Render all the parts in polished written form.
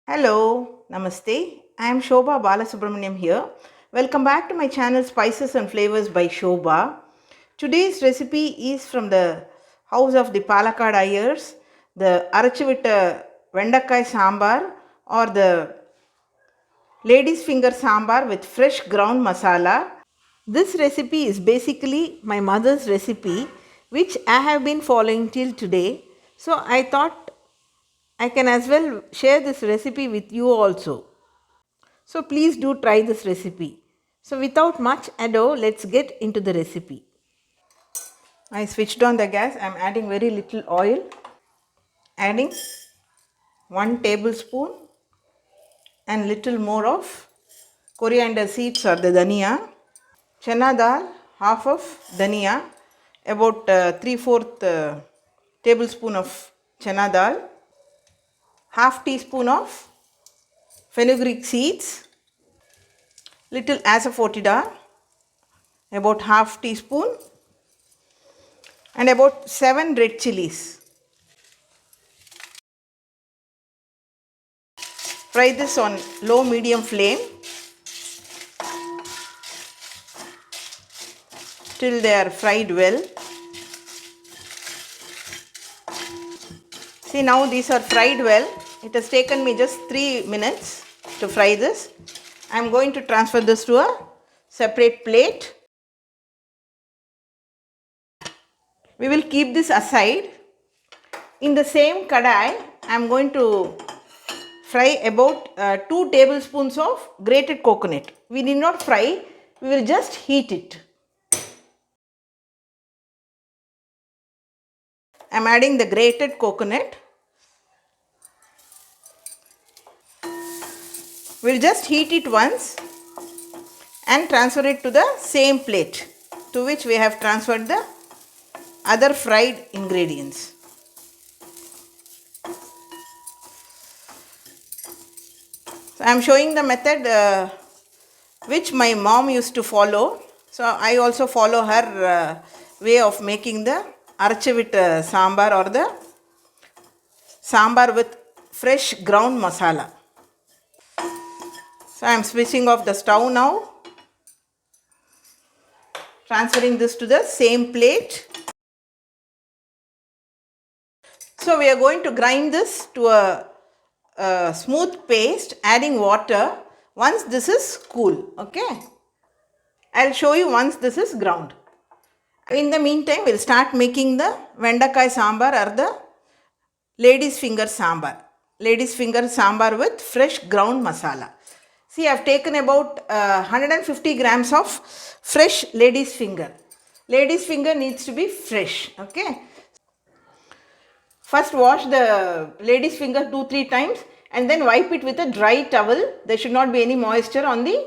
Hello, Namaste. I am Shobha Balasubramaniam here. Welcome back to my channel Spices and Flavors by Shobha. Today's recipe is from the house of the Palakkad Ayers, the Aracchuvitta Vendakkai Sambar or the lady's finger sambar with fresh ground masala. This recipe is basically my mother's recipe which I have been following till today. So I thought I can as well share this recipe with you also. So please do try this recipe. So without much ado, let's get into the recipe. I switched on the gas. I am adding very little oil. Adding 1 tablespoon and little more of coriander seeds or the dhania. Chana dal, half of dhania. About 3/4 tablespoon of chana dal. Half teaspoon of fenugreek seeds. Little asafoetida, about half teaspoon, and about 7 red chilies. Fry this on low medium flame till they are fried well. See, now these are fried well. It has taken me just 3 minutes to fry this. I am going to transfer this to a separate plate. We will keep this aside. In the same kadai, I am going to fry about 2 tablespoons of grated coconut. We need not fry, we will just heat it. I am adding the grated coconut. We will just heat it once and transfer it to the same plate to which we have transferred the other fried ingredients. So I am showing the method which my mom used to follow. So I also follow her way of making the Aracchuvitta Sambar or the sambar with fresh ground masala. So I am switching off the stove now. Transferring this to the same plate. So we are going to grind this to a smooth paste, adding water once this is cool. Okay. I will show you once this is ground. In the meantime, we will start making the Vendakkai Sambar or the lady's finger sambar. Lady's finger sambar with fresh ground masala. See, I have taken about 150 grams of fresh lady's finger. Lady's finger needs to be fresh. Okay. First wash the lady's finger 2-3 times and then wipe it with a dry towel. There should not be any moisture on the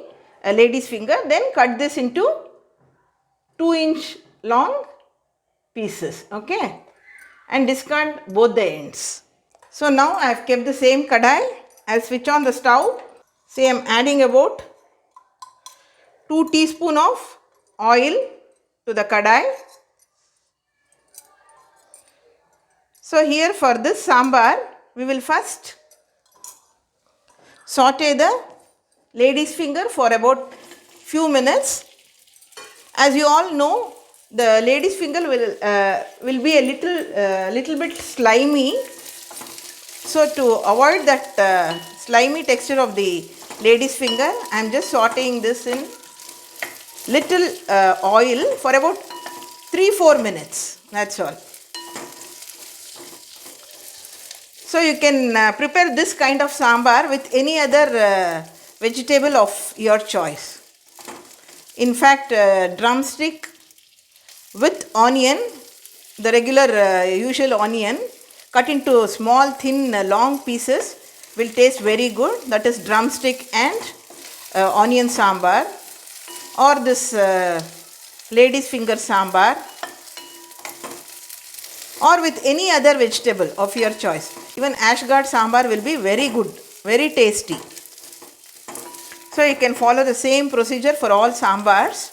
lady's finger. Then cut this into 2-inch long pieces. Okay. And discard both the ends. So now I have kept the same kadai. I will switch on the stove. See, I am adding about 2 teaspoons of oil to the kadai. So here for this sambar, we will first saute the lady's finger for about few minutes. As you all know, the lady's finger will be a little bit slimy. So to avoid that slimy texture of the lady's finger, I am just sauteing this in little oil for about 3-4 minutes. That's all. So you can prepare this kind of sambar with any other vegetable of your choice. In fact, drumstick with onion, the regular usual onion, cut into small thin long pieces will taste very good. That is drumstick and onion sambar, or this lady's finger sambar, or with any other vegetable of your choice. Even ashgard sambar will be very good, very tasty. So you can follow the same procedure for all sambars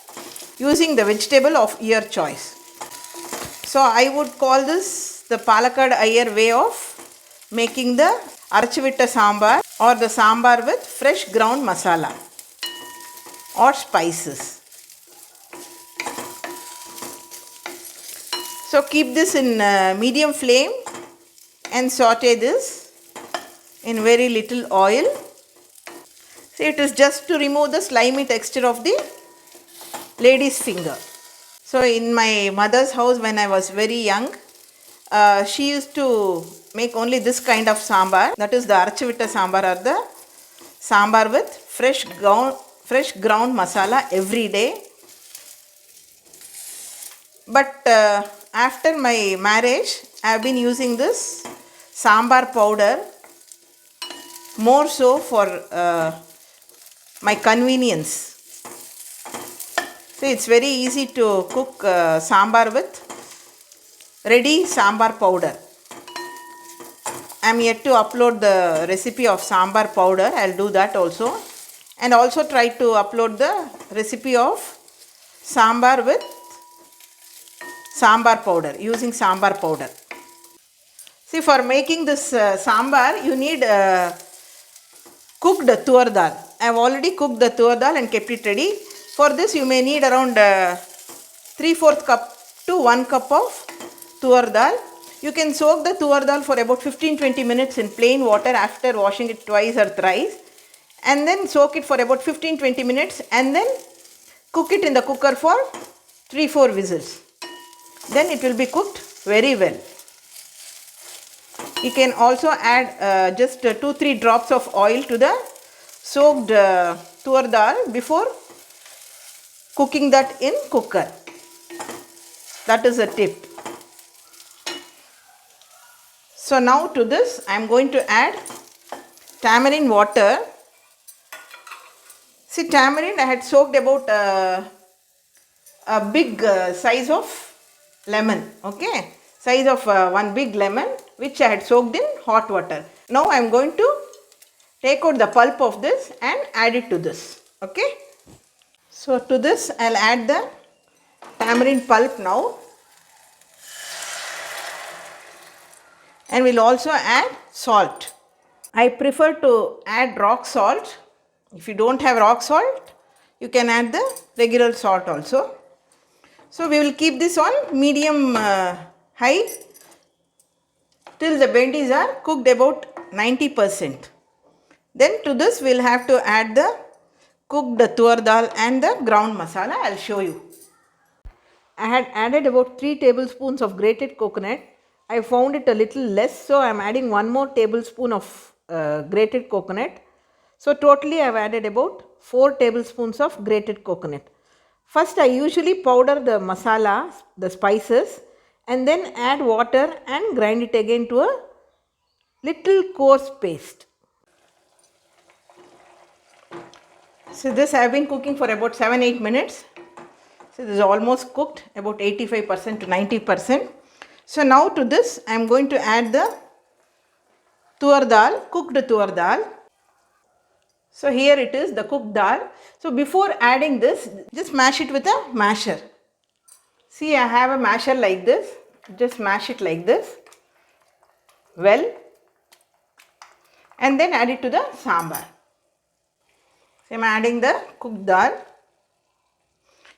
using the vegetable of your choice. So I would call this the Palakkad Iyer way of making the Aracchuvitta Sambar. or the sambar with fresh ground masala or spices. So keep this in medium flame and saute this in very little oil. See, it is just to remove the slimy texture of the lady's finger. So in my mother's house when I was very young, she used to make only this kind of sambar, that is the Aracchuvitta Sambar, or the sambar with fresh ground masala every day. But after my marriage, I have been using this sambar powder more so for my convenience. See, it's very easy to cook sambar with ready sambar powder. I am yet to upload the recipe of sambar powder. I will do that also. And also try to upload the recipe of sambar with sambar powder, using sambar powder. See, for making this sambar, you need cooked tur dal. I have already cooked the tur dal and kept it ready. For this, you may need around 3/4 cup to 1 cup of tur dal. You can soak the tur dal for about 15-20 minutes in plain water after washing it twice or thrice, and then soak it for about 15-20 minutes and then cook it in the cooker for 3-4 whistles. Then it will be cooked very well. You can also add just 2-3 drops of oil to the soaked tur dal before cooking that in cooker. That is a tip. So now to this I am going to add tamarind water. See, tamarind I had soaked about a big size of lemon, okay, size of one big lemon, which I had soaked in hot water. Now I am going to take out the pulp of this and add it to this, okay. So to this I will add the tamarind pulp now, and we will also add salt. I prefer to add rock salt. If you don't have rock salt, you can add the regular salt also. So we will keep this on medium high till the bendis are cooked about 90%. Then to this we will have to add the cooked tur dal and the ground masala. I will show you. I had added about 3 tablespoons of grated coconut. I found it a little less, so I am adding 1 more tablespoon of grated coconut. So totally I have added about 4 tablespoons of grated coconut. First I usually powder the masala, the spices, and then add water and grind it again to a little coarse paste. So this I have been cooking for about 7-8 minutes. So this is almost cooked, about 85% to 90%. So now to this I am going to add the tur dal, cooked tur dal. So here it is, the cooked dal. So before adding this, just mash it with a masher. See, I have a masher like this. Just mash it like this well, and then add it to the sambar. So I am adding the cooked dal.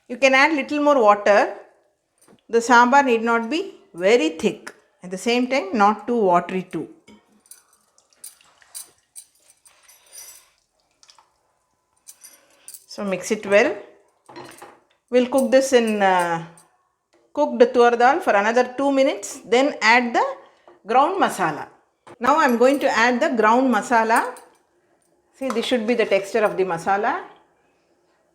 You can add little more water. The sambar need not be very thick. At the same time, not too watery too. So mix it well. We will cook this in cooked tur dal for another 2 minutes. Then add the ground masala. Now I am going to add the ground masala. See, this should be the texture of the masala.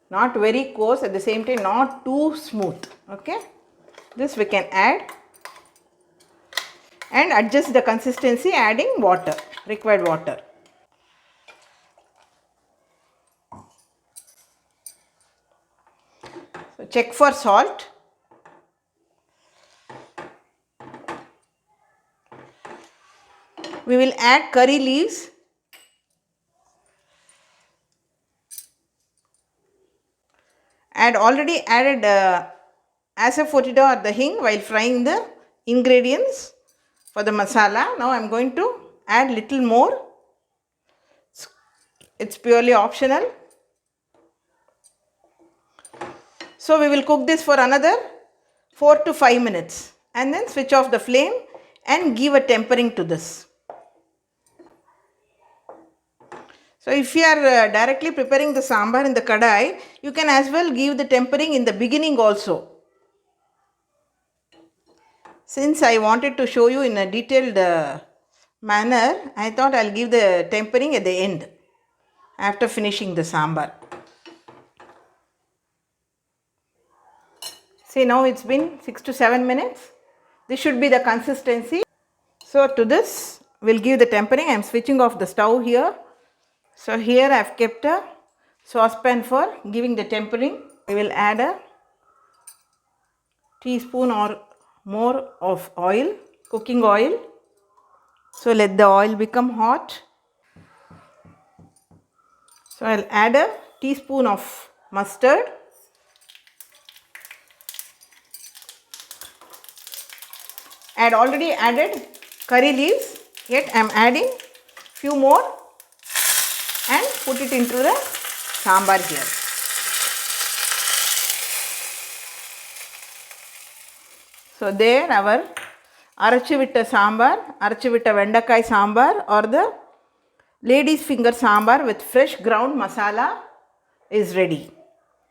Not very coarse, at the same time not too smooth. Okay. This we can add and adjust the consistency, adding water, required water. So check for salt. We will add curry leaves. I had already added asafoetida or the hing while frying the ingredients for the masala. Now I am going to add little more It's purely optional. So we will cook this for another 4 to 5 minutes and then switch off the flame and give a tempering to this. So if you are directly preparing the sambar in the kadai, you can as well give the tempering in the beginning also. Since I wanted to show you in a detailed manner, I thought I'll give the tempering at the end after finishing the sambar. See, now it's been 6 to 7 minutes. This should be the consistency. So to this, we'll give the tempering. I'm switching off the stove here. So here I've kept a saucepan for giving the tempering. We will add a teaspoon or more of oil, cooking oil. So let the oil become hot. So I'll add a teaspoon of mustard. I had already added curry leaves, yet I am adding few more and put it into the sambar here. So there our Aracchuvitta Sambar, Aracchuvitta Vendakkai Sambar or the lady's finger sambar with fresh ground masala is ready.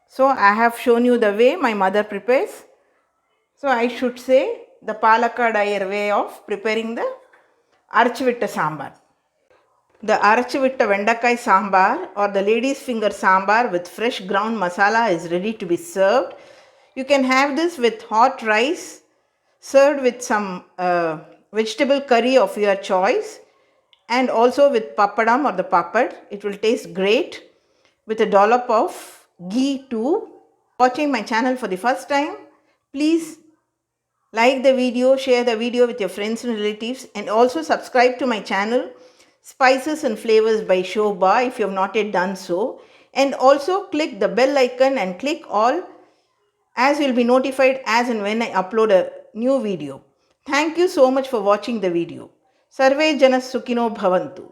So I have shown you the way my mother prepares. So I should say the Palakkad way of preparing the Aracchuvitta Sambar. The Aracchuvitta Vendakkai Sambar or the lady's finger sambar with fresh ground masala is ready to be served. You can have this with hot rice, served with some vegetable curry of your choice, and also with papadam or the papad. It will taste great with a dollop of ghee too. Watching my channel for the first time, please like the video, share the video with your friends and relatives, and also subscribe to my channel Spices and Flavors by Shobha if you have not yet done so. And also click the bell icon and click all, as you will be notified as and when I upload a new video. Thank you so much for watching the video. Sarve Janas Sukhino Bhavantu.